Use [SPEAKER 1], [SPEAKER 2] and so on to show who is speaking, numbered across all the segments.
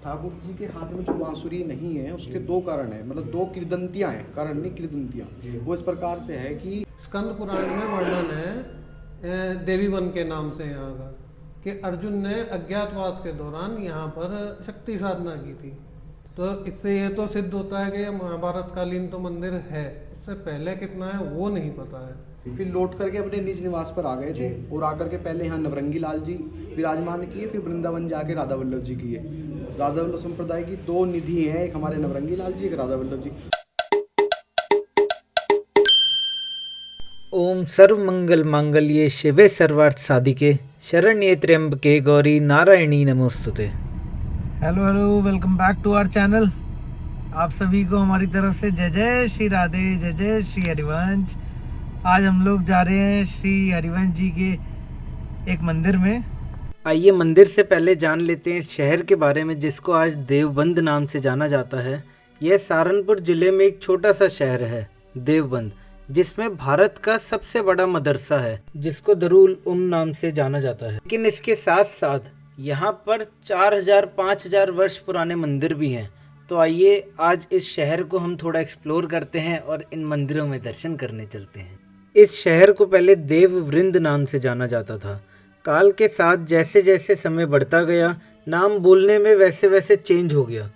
[SPEAKER 1] ठाकुर जी के हाथ में जो बांसुरी नहीं है उसके दो कारण है, मतलब दो किरदंतियां हैं, कारण नहीं किरदंतियां। वो इस प्रकार से है कि
[SPEAKER 2] स्कंद पुराण में वर्णन है देवी वन के नाम से यहाँ का, कि अर्जुन ने अज्ञातवास के दौरान यहाँ पर शक्ति साधना की थी। तो इससे ये तो सिद्ध होता है कि ये महाभारत कालीन तो मंदिर है, उससे पहले कितना है वो नहीं पता है।
[SPEAKER 1] फिर लौट करके अपने निज निवास पर आ गए थे और आकर के पहले यहाँ नवरंगी लाल जी विराजमान किए, फिर वृंदावन जाके राधा वल्लभ जी किए। राधा वल्लभ संप्रदाय की दो निधि हैं, एक हमारे नवरंगी लाल जी, एक राधा वल्लभ जी।
[SPEAKER 3] ओम सर्व मंगल मांगल्ये शिवे सर्वार्थ साधिके शरण्ये त्र्यंबके गौरी नारायणी नमोस्तुते। Hello welcome back to our channel. आप सभी को हमारी तरफ से जय जय श्री राधे, जय जय श्री हरिवंश। आज हम लोग जा रहे हैं श्री हरिवंश जी के एक मंदिर में। आइए मंदिर से पहले जान लेते हैं इस शहर के बारे में जिसको आज देवबंद नाम से जाना जाता है। यह सहारनपुर जिले में एक छोटा सा शहर है देवबंद, जिसमें भारत का सबसे बड़ा मदरसा है जिसको दरुल नाम से जाना जाता है। लेकिन इसके साथ साथ यहाँ पर 4000-5000 वर्ष पुराने मंदिर भी हैं। तो आइए आज इस शहर को हम थोड़ा एक्सप्लोर करते हैं और इन मंदिरों में दर्शन करने चलते हैं। इस शहर को पहले देववृंद नाम से जाना जाता था। काल के साथ जैसे जैसे समय बढ़ता गया, नाम बोलने में वैसे वैसे चेंज हो गया,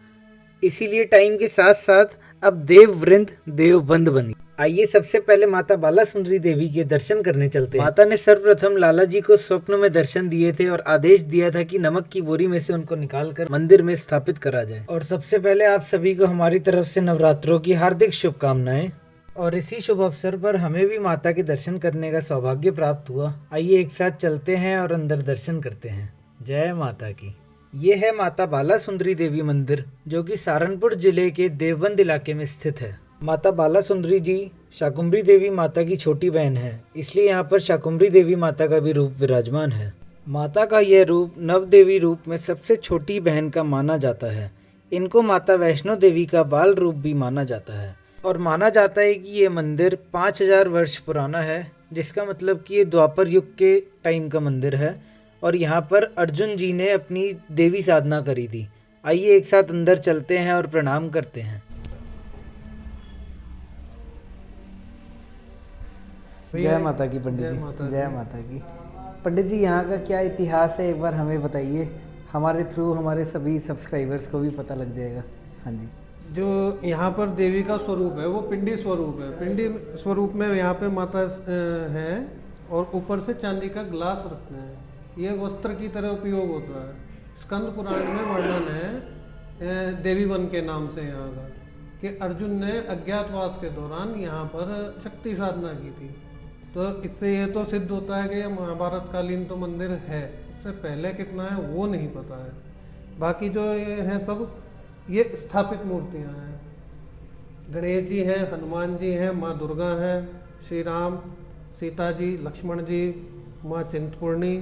[SPEAKER 3] इसीलिए टाइम के साथ साथ अब देववृंद देवबंद बनी। आइए सबसे पहले माता बाला सुंदरी देवी के दर्शन करने चलते हैं। माता ने सर्वप्रथम लाला जी को स्वप्न में दर्शन दिए थे और आदेश दिया था कि नमक की बोरी में से उनको निकालकर मंदिर में स्थापित करा जाए। और सबसे पहले आप सभी को हमारी तरफ से नवरात्रों की हार्दिक शुभकामनाएं। और इसी शुभ अवसर पर हमें भी माता के दर्शन करने का सौभाग्य प्राप्त हुआ। आइए एक साथ चलते हैं और अंदर दर्शन करते हैं। जय माता की। ये है माता बाला सुंदरी देवी मंदिर, जो कि सहारनपुर जिले के देवबंद इलाके में स्थित है। माता बाला सुंदरी जी शाकुंभरी देवी माता की छोटी बहन है, इसलिए यहाँ पर शाकुंभरी देवी माता का भी रूप विराजमान है। माता का यह रूप नव देवी रूप में सबसे छोटी बहन का माना जाता है। इनको माता वैष्णो देवी का बाल रूप भी माना जाता है। और माना जाता है कि ये मंदिर 5000 वर्ष पुराना है, जिसका मतलब कि ये द्वापर युग के टाइम का मंदिर है। और यहाँ पर अर्जुन जी ने अपनी देवी साधना करी थी। आइए एक साथ अंदर चलते हैं और प्रणाम करते हैं। जय माता की पंडित जी। जय माता की। पंडित जी, यहाँ का क्या इतिहास है, एक बार हमें बताइए। हमारे थ्रू हमारे सभी सब्सक्राइबर्स को भी पता लग जाएगा। हाँ जी।
[SPEAKER 2] जो यहाँ पर देवी का स्वरूप है वो पिंडी स्वरूप है। पिंडी स्वरूप में यहाँ पे माता है और ऊपर से चांदी का ग्लास रखते हैं। ये वस्त्र की तरह उपयोग होता है। स्कंद पुराण में वर्णन है देवी वन के नाम से यहाँ का, कि अर्जुन ने अज्ञातवास के दौरान यहाँ पर शक्ति साधना की थी। तो इससे ये तो सिद्ध होता है कि ये महाभारत कालीन तो मंदिर है, उससे पहले कितना है वो नहीं पता है। बाकी जो ये हैं सब ये स्थापित मूर्तियाँ हैं। गणेश जी हैं, हनुमान जी हैं, माँ दुर्गा हैं, श्री राम, सीता जी, लक्ष्मण जी, माँ चिंतपूर्णी,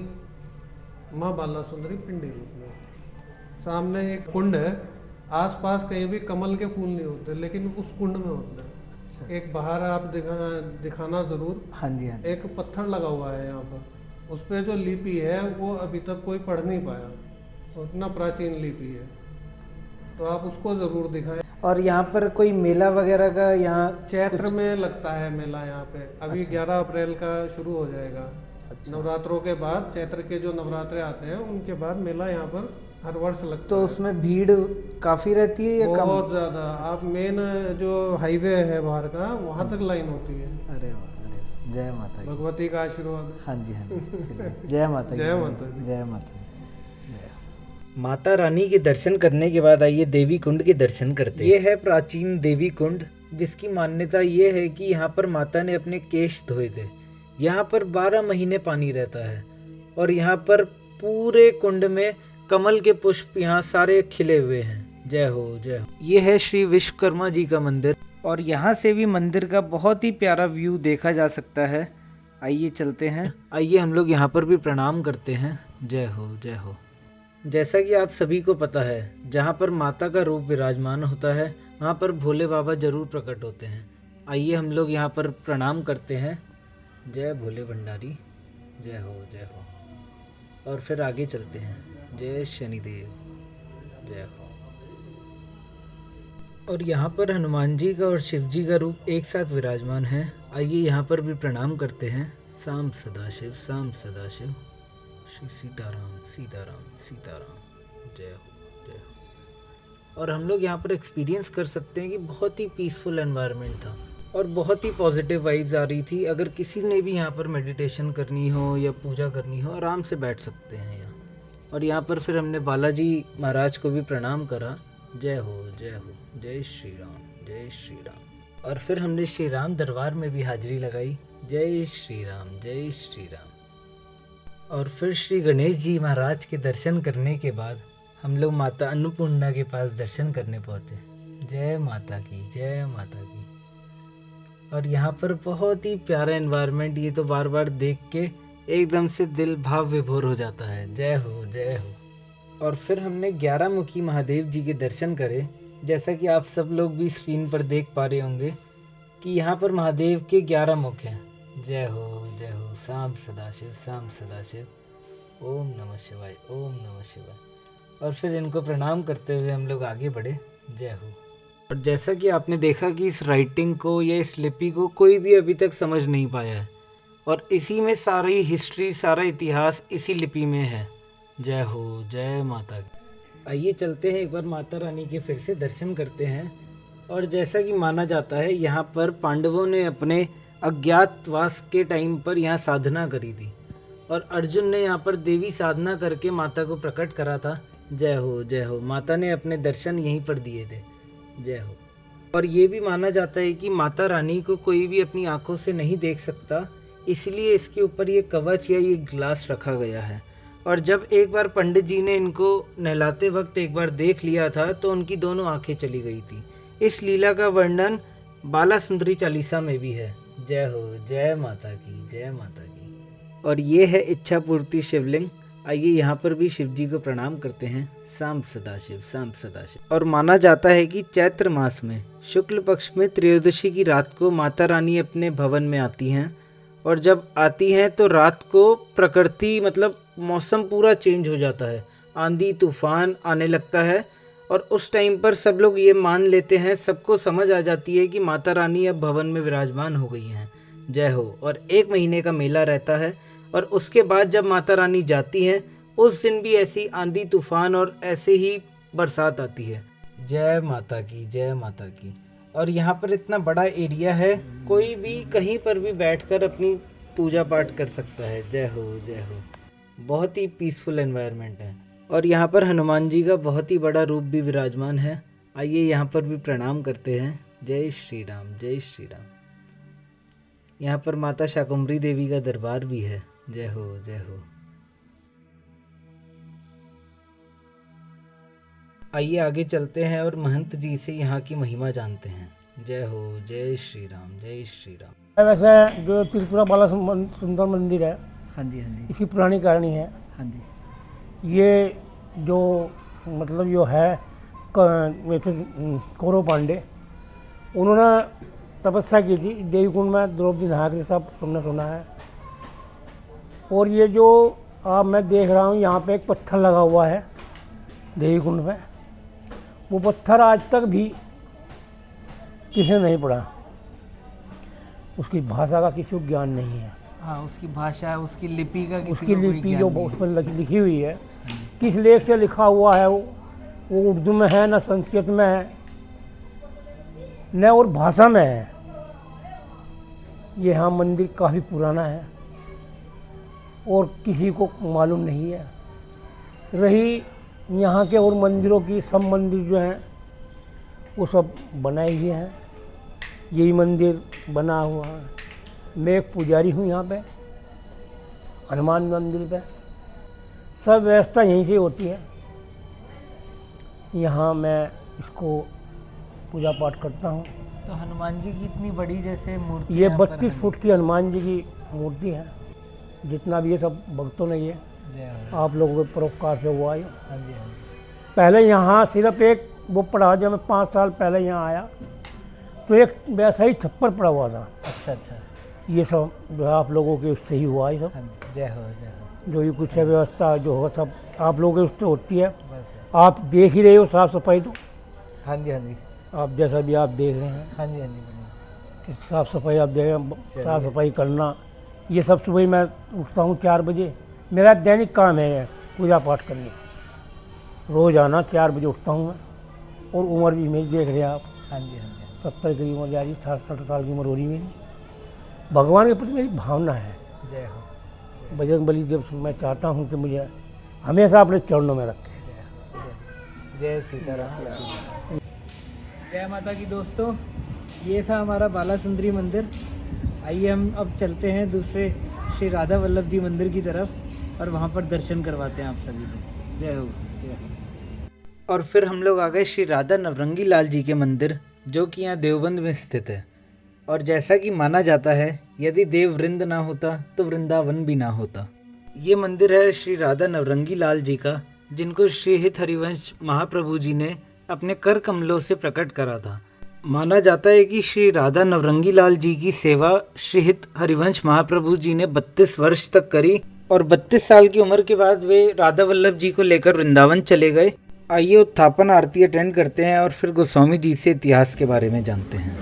[SPEAKER 2] माँ बाला सुंदरी पिंडी रूप में। सामने एक कुंड है, आसपास कहीं भी कमल के फूल नहीं होते, लेकिन उस कुंड में होते हैं। अच्छा। एक बाहर आप दिखाना जरूर।
[SPEAKER 3] हाँ जी, हाँ जी।
[SPEAKER 2] एक पत्थर लगा हुआ है यहाँ पर, उस पर जो लिपि है वो अभी तक कोई पढ़ नहीं पाया, उतना प्राचीन लिपि है, तो आप उसको जरूर दिखाएं।
[SPEAKER 3] और यहाँ पर कोई मेला वगैरह का यहाँ
[SPEAKER 2] चैत्र में लगता है मेला यहाँ पे। अभी अच्छा। 11 अप्रैल का शुरू हो जाएगा। अच्छा। नवरात्रों के बाद, चैत्र के जो नवरात्रे आते हैं उनके बाद मेला यहाँ पर हर वर्ष लगता है।
[SPEAKER 3] तो उसमें भीड़ काफ़ी रहती है या कम?
[SPEAKER 2] बहुत ज़्यादा। आप मेन जो हाईवे है बाहर का, वहाँ तक लाइन होती है।
[SPEAKER 3] अरे वाह, अरे वाह। जय माता की।
[SPEAKER 2] भगवती का आशीर्वाद।
[SPEAKER 3] हाँ जी, हाँ जी। चलिए, जय माता की।
[SPEAKER 2] जय माता की।
[SPEAKER 3] जय माता की। माता रानी के दर्शन करने के बाद आइए देवी कुंड के दर्शन करते हैं। ये है प्राचीन देवी कुंड, जिसकी मान्यता ये है कि यहाँ पर माता ने अपने केश धोए थे। यहाँ पर 12 महीने पानी रहता है और यहाँ पर पूरे कुंड में कमल के पुष्प यहाँ सारे खिले हुए हैं। जय हो, जय हो। ये है श्री विश्वकर्मा जी का मंदिर और यहाँ से भी मंदिर का बहुत ही प्यारा व्यू देखा जा सकता है। आइए चलते हैं। आइए हम लोग यहाँ पर भी प्रणाम करते हैं। जय हो, जय हो। जैसा कि आप सभी को पता है, जहाँ पर माता का रूप विराजमान होता है वहाँ पर भोले बाबा जरूर प्रकट होते हैं। आइए हम लोग यहाँ पर प्रणाम करते हैं। जय भोले भंडारी, जय हो, जय हो। और फिर आगे चलते हैं। जय शनिदेव। जय हो। और यहाँ पर हनुमान जी का और शिव जी का रूप एक साथ विराजमान है। आइए यहाँ पर भी प्रणाम करते हैं। साम सदाशिव, साम सदाशिव, श्री सीताराम सीताराम सीताराम, जय हो जय हो। और हम लोग यहाँ पर एक्सपीरियंस कर सकते हैं कि बहुत ही पीसफुल एनवायरनमेंट था और बहुत ही पॉजिटिव वाइब्स आ रही थी। अगर किसी ने भी यहाँ पर मेडिटेशन करनी हो या पूजा करनी हो, आराम से बैठ सकते हैं यहाँ। और यहाँ पर फिर हमने बालाजी महाराज को भी प्रणाम करा। जय हो जय हो, जय श्री राम जय श्री राम। और फिर हमने श्री राम दरबार में भी हाजिरी लगाई। जय श्री राम जय श्री राम। और फिर श्री गणेश जी महाराज के दर्शन करने के बाद हम लोग माता अन्नपूर्णा के पास दर्शन करने पहुँचे। जय माता की, जय माता की। और यहाँ पर बहुत ही प्यारा एनवायरनमेंट, ये तो बार बार देख के एकदम से दिल भाव विभोर हो जाता है। जय हो जय हो। और फिर हमने 11 मुखी महादेव जी के दर्शन करे। जैसा कि आप सब लोग भी स्क्रीन पर देख पा रहे होंगे कि यहाँ पर महादेव के 11 मुख हैं। जय हो जय हो। साम सदाशिव, साम सदाशिव, ओम नमः शिवाय, ओम नमः शिवाय। और फिर इनको प्रणाम करते हुए हम लोग आगे बढ़े। जय हो। और जैसा कि आपने देखा कि इस राइटिंग को या इस लिपि को कोई भी अभी तक समझ नहीं पाया है, और इसी में सारी हिस्ट्री, सारा इतिहास इसी लिपि में है। जय हो, जय माता की। आइए चलते हैं, एक बार माता रानी के फिर से दर्शन करते हैं। और जैसा कि माना जाता है, यहाँ पर पांडवों ने अपने अज्ञातवास के टाइम पर यहाँ साधना करी थी, और अर्जुन ने यहाँ पर देवी साधना करके माता को प्रकट करा था। जय हो जय हो। माता ने अपने दर्शन यहीं पर दिए थे। जय हो। और ये भी माना जाता है कि माता रानी को कोई भी अपनी आंखों से नहीं देख सकता, इसलिए इसके ऊपर ये कवच या ये ग्लास रखा गया है। और जब एक बार पंडित जी ने इनको नहलाते वक्त एक बार देख लिया था, तो उनकी दोनों आंखें चली गई थी। इस लीला का वर्णन बाला सुंदरी चालीसा में भी है। जय हो, जय माता की, जय माता की। और ये है इच्छा पूर्ति शिवलिंग। आइए यहाँ पर भी शिव जी को प्रणाम करते हैं। साम सदाशिव, साम सदाशिव। और माना जाता है कि चैत्र मास में शुक्ल पक्ष में त्रयोदशी की रात को माता रानी अपने भवन में आती हैं, और जब आती हैं तो रात को प्रकृति मतलब मौसम पूरा चेंज हो जाता है, आंधी तूफान आने लगता है, और उस टाइम पर सब लोग ये मान लेते हैं, सबको समझ आ जाती है कि माता रानी अब भवन में विराजमान हो गई हैं। जय हो। और 1 महीने का मेला रहता है, और उसके बाद जब माता रानी जाती हैं, उस दिन भी ऐसी आंधी तूफान और ऐसे ही बरसात आती है। जय माता की, जय माता की। और यहाँ पर इतना बड़ा एरिया है, कोई भी कहीं पर भी बैठकर अपनी पूजा पाठ कर सकता है। जय हो, जय हो। बहुत ही पीसफुल एनवायरनमेंट है। और यहाँ पर हनुमान जी का बहुत ही बड़ा रूप भी विराजमान है। आइए यहाँ पर भी प्रणाम करते हैं। जय श्री राम, जय श्री राम। यहाँ पर माता शाकुंभरी देवी का दरबार भी है। जय हो, जय हो। आइए आगे चलते हैं और महंत जी से यहाँ की महिमा जानते हैं। जय हो, जय श्री राम, जय श्री राम।
[SPEAKER 4] वैसे जो त्रिपुरा बाला सुंदर मंदिर है,
[SPEAKER 3] हाँ जी, हाँ जी,
[SPEAKER 4] इसकी पुरानी कहानी है।
[SPEAKER 3] हाँ जी।
[SPEAKER 4] ये जो मतलब जो है वैसे कौरव पांडे, उन्होंने तपस्या की थी देवी कुंड में, द्रौपदी नहा के, सब तुमने सुना है। और ये जो आप मैं देख रहा हूँ यहाँ पे एक पत्थर लगा हुआ है देवी कुंड में, वो पत्थर आज तक भी किसी ने नहीं पढ़ा, उसकी भाषा का किसी को ज्ञान नहीं है।
[SPEAKER 3] हाँ, उसकी भाषा, उसकी लिपि का
[SPEAKER 4] उसकी लिपि जो उस पर लिखी हुई है, किस लेख से लिखा हुआ है, वो उर्दू में है, न संस्कृत में है, न और भाषा में है। ये हाँ मंदिर काफ़ी पुराना है और किसी को मालूम नहीं है। रही यहाँ के और मंदिरों की, सब मंदिर जो हैं वो सब बनाए हुए हैं। यही मंदिर बना हुआ है। मैं एक पुजारी हूँ यहाँ पे, हनुमान मंदिर पे। सब व्यवस्था यहीं से होती है। यहाँ मैं इसको पूजा पाठ करता हूँ।
[SPEAKER 3] तो हनुमान जी की इतनी बड़ी जैसे मूर्ति,
[SPEAKER 4] ये 32 फुट की हनुमान जी की मूर्ति है। जितना भी ये सब भक्तों ने ये आप लोगों के परोपकार से हुआ है।
[SPEAKER 3] हाँ जी, हाँ जी।
[SPEAKER 4] पहले यहाँ सिर्फ एक वो पड़ा, जब मैं 5 साल पहले यहाँ आया तो एक वैसा ही छप्पर पड़ा हुआ था।
[SPEAKER 3] अच्छा अच्छा।
[SPEAKER 4] ये सब जो है आप लोगों के उससे ही हुआ है सब।
[SPEAKER 3] हाँ जी, जय हो, जय हो।
[SPEAKER 4] जो ये कुछ है व्यवस्था जो हो सब आप लोगों के उससे होती है।
[SPEAKER 3] बस बस।
[SPEAKER 4] आप देख ही रहे हो साफ़ सफाई तो,
[SPEAKER 3] हाँ जी, हाँ जी,
[SPEAKER 4] आप जैसा भी आप देख रहे हैं
[SPEAKER 3] हाँ जी, हाँ जी, बढ़िया।
[SPEAKER 4] कि साफ़ सफाई आप देख रहे हैं, साफ़ सफाई करना, ये सब सुबह मैं उठता हूँ 4 बजे, मेरा दैनिक काम है पूजा पाठ करनी, रोज़ आना 4 बजे उठता हूँ मैं। और उम्र भी मेरी देख रहे हैं आप,
[SPEAKER 3] हाँ जी, हाँ जी,
[SPEAKER 4] 70 की उम्र जा रही, 60 साल की उम्र हो रही मेरी। भगवान के प्रति मेरी भावना है,
[SPEAKER 3] जय हो।
[SPEAKER 4] बजरंग बली जब मैं चाहता हूँ कि मुझे हमेशा अपने चरणों में रखे।
[SPEAKER 3] जय सीताराम। जय माता की दोस्तों, ये था हमारा बाला सुंदरी मंदिर। आइए हम अब चलते हैं दूसरे श्री राधा वल्लभ जी मंदिर की तरफ और वहाँ पर दर्शन करवाते हैं आप सभी को। जय हो, जय हो। और फिर हम लोग आ गए श्री राधा नवरंगी लाल जी के मंदिर, जो कि यहाँ देवबंद में स्थित है। और जैसा कि माना जाता है, यदि देव वृंद ना होता तो वृंदावन भी ना होता। ये मंदिर है श्री राधा नवरंगी लाल जी का, जिनको श्री हित हरिवंश महाप्रभु जी ने अपने कर कमलों से प्रकट करा था। माना जाता है कि श्री राधा नवरंगी लाल जी की सेवा श्री हित हरिवंश महाप्रभु जी ने 32 वर्ष तक करी और 32 साल की उम्र के बाद वे राधा वल्लभ जी को लेकर वृंदावन चले गए। आइए उत्थापन आरती अटेंड करते हैं और फिर गोस्वामी जी से इतिहास के बारे में जानते हैं।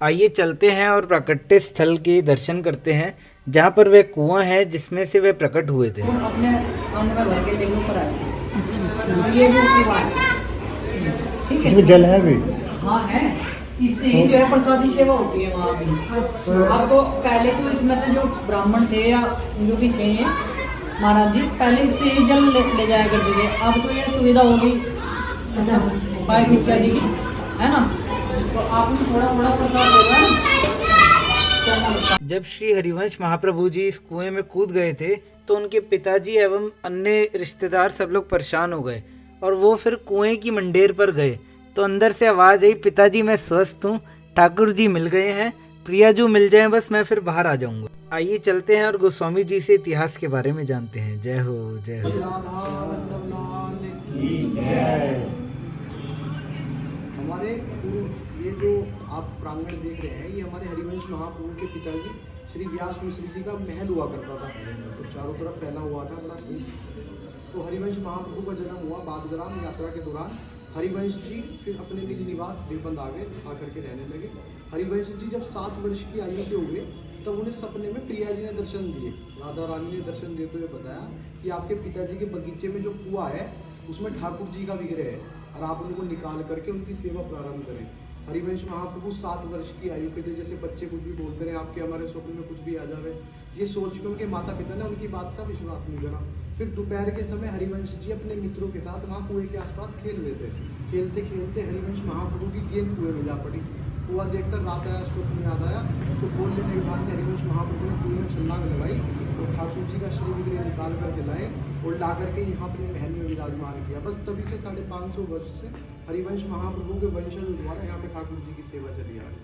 [SPEAKER 3] आइए चलते हैं और प्राकट्य स्थल के दर्शन करते हैं, जहाँ पर वह कुआं है जिसमें से वे प्रकट हुए थे।
[SPEAKER 5] अपने अंदर भर के लेके ऊपर आए थे। ये भी कुआं है, ठीक है,
[SPEAKER 2] इसमें जल है भी।
[SPEAKER 5] हाँ है, इससे ही जो है प्रसादी सेवा होती है वहाँ भी। अब तो पहले तो इसमें से जो ब्राह्मण थे या जो भी थे महाराज जी, पहले इससे ही जल ले जाया करते थे। अब तो ये सुविधा होगी अच्छा पाइप इत्यादि की, है ना, तो आपने थोड़ा थोड़ा प्रसाद देना है।
[SPEAKER 3] जब श्री हरिवंश महाप्रभु जी इस कुएं में कूद गए थे तो उनके पिताजी एवं अन्य रिश्तेदार सब लोग परेशान हो गए और वो फिर कुएं की मंडेर पर गए तो अंदर से आवाज़ आई, पिताजी मैं स्वस्थ हूँ, ठाकुर जी मिल गए हैं, प्रियाजू मिल जाएं, बस मैं फिर बाहर आ जाऊंगा। आइए चलते हैं और गोस्वामी जी से इतिहास के बारे में जानते हैं। जय हो, जय हो।
[SPEAKER 1] हमारे ये जो आप प्रांगण देख रहे हैं, ये हमारे हरिवंश महाप्रभु के पिताजी श्री व्यास मिश्र जी का महल हुआ करता था, तो चारों तरफ फैला हुआ था बड़ा। तो हरिवंश महाप्रभु का जन्म हुआ बादग्राम यात्रा के दौरान। हरिवंश जी फिर अपने निज निवास देवबंद आकर के रहने लगे। हरिवंश जी जब 7 वर्ष की आयु के हुए तब उन्हें सपने में प्रिया जी ने दर्शन दिए। राधा रानी ने दर्शन देते हुए बताया कि आपके पिताजी के बगीचे में जो कुआं है उसमें ठाकुर जी का विग्रह है और आप उनको निकाल करके उनकी सेवा प्रारंभ करें। हरिवंश महाप्रभु 7 वर्ष की आयु के थे, जैसे बच्चे कुछ भी बोलते रहे, आपके हमारे स्वप्न में कुछ भी आ जावे, ये सोच के उनके माता पिता ने उनकी बात का विश्वास नहीं करा। फिर दोपहर के समय हरिवंश जी अपने मित्रों के साथ वहाँ कुएं के आसपास खेल रहे थे। खेलते खेलते हरिवंश महाप्रभु की गेंद कुएं में जा पड़ी। कुआं देखकर रात आया, स्वप्न याद आया, तो बोलने के बाद हरिवंश महाप्रभु ने कुएं में छलांग लगाई और ठाकुर जी का श्री विग्रह निकाल कर दिलाए और ला करके यहाँ अपने महल में विराजमान किया। बस तभी से 550 वर्ष से हरिवंश महाप्रभु के वंशज द्वारा यहाँ पे ठाकुर जी की सेवा चली आ रही।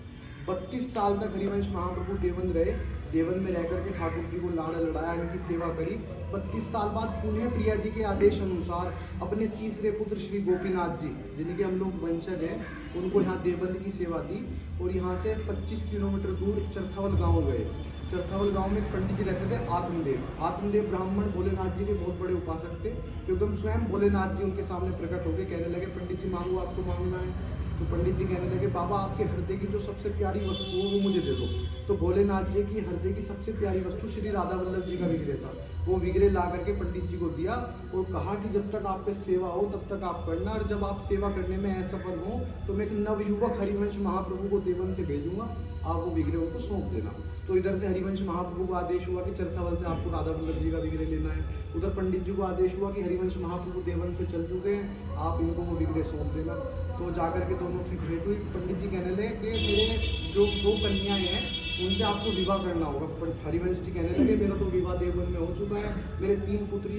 [SPEAKER 1] 32 साल तक हरिवंश महाप्रभु देवन रहे। देवन में रह करके ठाकुर जी को लाड़ा लड़ाया, इनकी सेवा करी। 32 साल बाद पुनः प्रिया जी के आदेश अनुसार अपने तीसरे पुत्र श्री गोपीनाथ जी, जिनके हम लोग वंशज हैं, उनको यहाँ देवबंद की सेवा दी और यहाँ से 25 किलोमीटर दूर चरथावल गाँव गए। चरथावल गांव में एक पंडित जी रहते थे आत्मदेव। आत्मदेव ब्राह्मण भोलेनाथ जी के बहुत बड़े उपासक थे। एकदम स्वयं भोलेनाथ जी उनके सामने प्रकट होकर कहने लगे, पंडित जी मांगो, आपको मांगना है। तो पंडित जी कहने लगे, बाबा आपके हृदय की जो सबसे प्यारी वस्तु हो वो मुझे दे दो। तो भोलेनाथ जी की हृदय की सबसे प्यारी वस्तु श्री राधा वल्लभ जी का विग्रह था। वो विग्रह ला करके पंडित जी को दिया और कहा कि जब तक आप पे सेवा हो तब तक आप करना, और जब आप सेवा करने में असफल हो तो मैं एक नवयुवक हरिवंश महाप्रभु को देवन से भेजूंगा, आप वो विग्रह उनको सौंप देना। तो इधर से हरिवंश महाप्रभु को आदेश हुआ कि चरथावल से आपको राधा वल्लभ जी का विग्रह लेना है। उधर पंडित जी को आदेश हुआ कि हरिवंश महाप्रभु देवन से चल चुके हैं, आप इनको वो विग्रह सौंप देना। तो जाकर के दोनों की भेंट हुई। पंडित जी कहने लगे कि मेरे जो 2 कन्याएं हैं उनसे आपको विवाह करना होगा। पर हरिवंश जी कहने लगे, मेरा तो विवाह देवन में हो चुका है, मेरे 3 पुत्र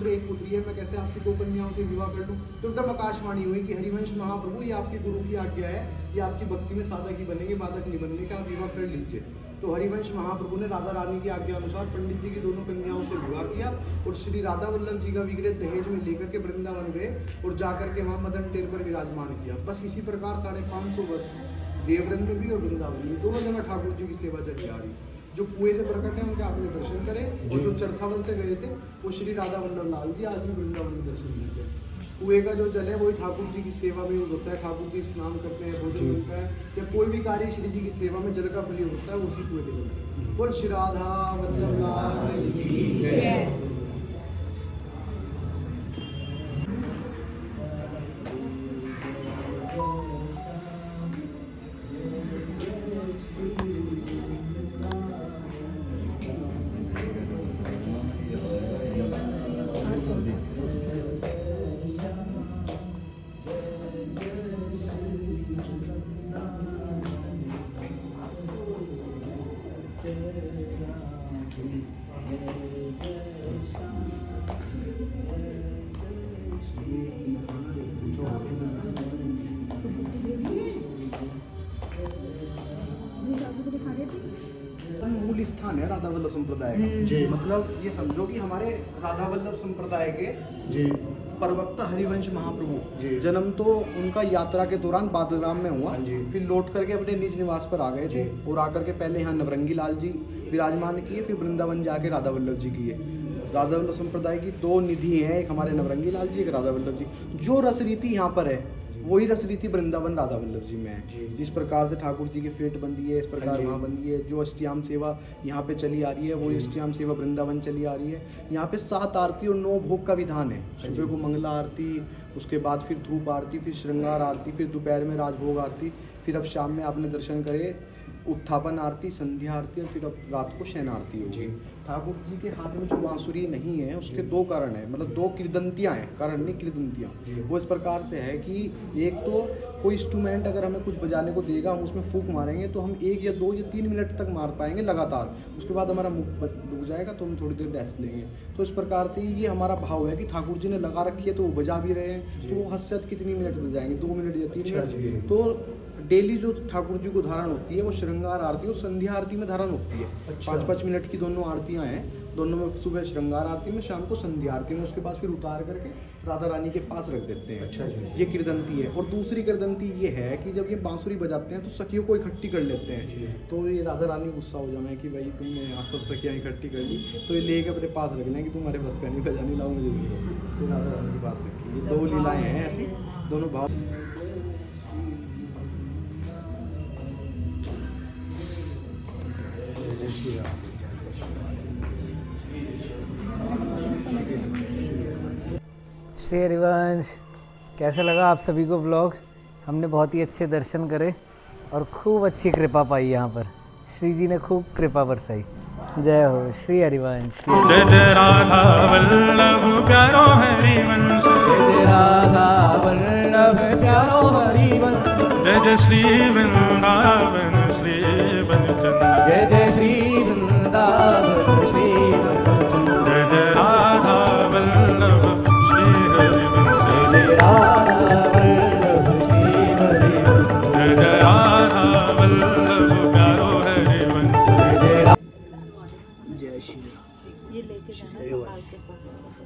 [SPEAKER 1] 1 पुत्री है, मैं कैसे आपकी 2 कन्याओं से विवाह कर लूँ। तो एकदम आकाशवाणी हुई कि हरिवंश महाप्रभु ये आपके गुरु की आज्ञा है, ये आपकी भक्ति में साधक ही बनेंगे, बाधक नहीं बनेंगे, आप विवाह कर लीजिए। तो हरिवंश महाप्रभु ने राधा रानी की आज्ञा अनुसार पंडित जी की दोनों कन्याओं से विवाह किया और श्री राधा वल्लभ जी का विग्रह दहेज में लेकर के वृंदावन गए और जाकर के वहाँ मदन टेर पर विराजमान किया। बस इसी प्रकार 550 वर्ष देवरन में भी और वृंदावन में दोनों जगह ठाकुर जी की सेवा चली आ रही। जो कुएं से प्रकट है उनके आपने दर्शन करें, और जो चरथावल से गए थे वो श्री राधा वल्लभ लाल जी आज भी वृंदावन में दर्शन देते हैं। कुएं का जो जल है वही ठाकुर जी की सेवा में यूज होता है। ठाकुर जी स्नान करते हैं, भोजन मिलता है, या कोई भी कार्य श्री जी की सेवा में जल का प्रयोग होता है, उसी कुएं के जल से। बोल श्री राधा वल्लभ लाल की जय। मूल स्थान है राधा वल्लभ संप्रदाय का।
[SPEAKER 6] जी।
[SPEAKER 1] मतलब ये समझो कि हमारे राधा वल्लभ संप्रदाय के
[SPEAKER 6] जी
[SPEAKER 1] प्रवक्ता हरिवंश
[SPEAKER 6] जी।
[SPEAKER 1] महाप्रभु, जन्म तो उनका यात्रा के दौरान बादलराम में हुआ,
[SPEAKER 6] जी।
[SPEAKER 1] फिर लौट करके अपने निज निवास पर आ गए थे और आकर के पहले यहाँ नवरंगी लाल जी विराजमान किए, फिर वृंदावन जाके राधा वल्लभ जी किए। राधा वल्लभ संप्रदाय की 2 निधि हैं, एक हमारे नवरंगी लाल जी, एक राधा वल्लभ जी। जो रसरीति यहाँ पर है वही रसरीति वृंदावन राधा वल्लभ जी में है। जिस प्रकार से ठाकुर जी की फेट बंदी है, इस प्रकार वहाँ बंदी है। जो अष्टयाम सेवा यहाँ पे चली आ रही है वही अष्टयाम सेवा वृंदावन चली आ रही है। यहाँ पे 7 आरती और 9 भोग का विधान है। सुबह को मंगला आरती, उसके बाद फिर धूप आरती, फिर श्रृंगार आरती, फिर दोपहर में राजभोग आरती, फिर अब शाम में आपने दर्शन करे उत्थापन आरती, संध्या आरती, और फिर अब रात को शयन आरती होगी। ठाकुर जी के हाथ में जो बांसुरी नहीं है उसके 2 कारण हैं, मतलब 2 किरदंतियाँ हैं, कारण नहीं किरदंतियाँ। वो इस प्रकार से है कि एक तो कोई इंस्ट्रूमेंट अगर हमें कुछ बजाने को देगा, हम उसमें फूंक मारेंगे तो हम 1 या 2 या 3 मिनट तक मार पाएंगे लगातार, उसके बाद हमारा मुख रुक जाएगा तो हम थोड़ी देर रेस्ट लेंगे। तो इस प्रकार से ये हमारा भाव है कि ठाकुर जी ने लगा रखी है तो वो बजा भी रहे हैं, तो वो हसरत कितनी मिनट बजाएंगे, 2 मिनट या 3 मिनट। तो डेली जो ठाकुर जी को धारण होती है वो श्रृंगार आरती और संध्या आरती में धारण होती है। 5-5 मिनट की दोनों आरतियां हैं, दोनों में सुबह श्रृंगार आरती में, शाम को संध्या आरती में। उसके बाद फिर उतार करके राधा रानी के पास रख देते हैं।
[SPEAKER 6] अच्छा जी।
[SPEAKER 1] ये किरदंती है। और दूसरी किरदंती ये है कि जब ये बांसुरी बजाते हैं तो सखियों को इकट्ठी कर लेते हैं। तो ये राधा रानी गुस्सा हो जाना है कि भाई तुमने यहाँ सब सखियाँ इकट्ठी कर ली, तो ये लेके अपने पास रख लें कि तुम्हारे बस का नहीं, बजानी लाओ मुझे भी दो। तो राधा रानी के पास रखी। ये 2 लीलाएँ हैं ऐसी, दोनों भाव।
[SPEAKER 3] श्री हरिवंश, कैसा लगा आप सभी को ब्लॉग? हमने बहुत ही अच्छे दर्शन करे और खूब अच्छी कृपा पाई यहाँ पर। श्री जी ने खूब कृपा बरसाई। जय हो श्री हरिवंश।
[SPEAKER 7] जय जय राधा वल्लभ प्यारो हरिवंश,
[SPEAKER 6] जय राधा वल्लभ प्यारो हरिवंश,
[SPEAKER 7] जय जय श्री वृंदावन श्री वनचंद्र,
[SPEAKER 6] जय जय श्री वृंदावन श्री वनचंद्र,
[SPEAKER 7] जय जय राधा वल्लभ श्री हरिवंश,
[SPEAKER 6] जय राधा वल्लभ श्री हरिवंश,
[SPEAKER 7] जय जय राधा
[SPEAKER 8] संभाल के पढ़ो।